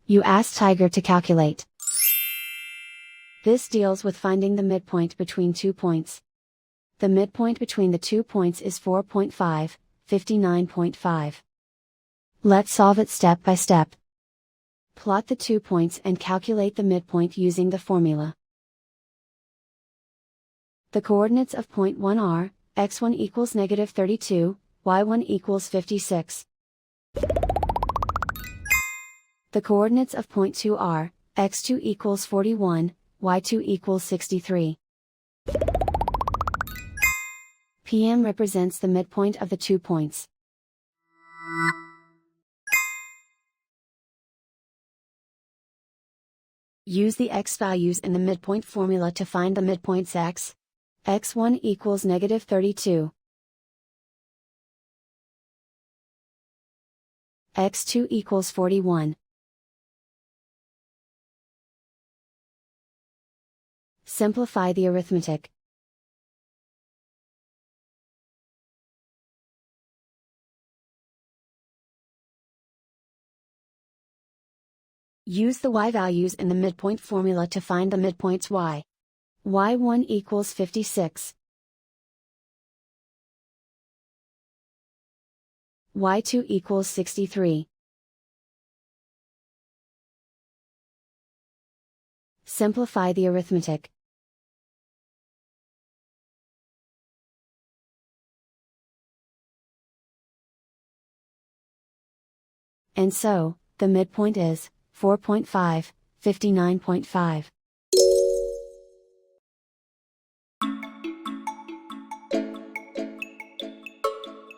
You ask Tiger to calculate. This deals with finding the midpoint between 2 points. The midpoint between the 2 points is 4.5, 59.5. Let's solve it step by step. Plot the 2 points and calculate the midpoint using the formula. The coordinates of point 1 are, x1 equals -32, y1 equals 56. The coordinates of point 2 are, x2 equals 41, y2 equals 63. PM represents the midpoint of the 2 points. Use the x values in the midpoint formula to find the midpoints x. x1 equals -32. x2 equals 41. Simplify the arithmetic. Use the y values in the midpoint formula to find the midpoints y. y1 equals 56. y2 equals 63. Simplify the arithmetic. And so, the midpoint is 4.5, 59.5.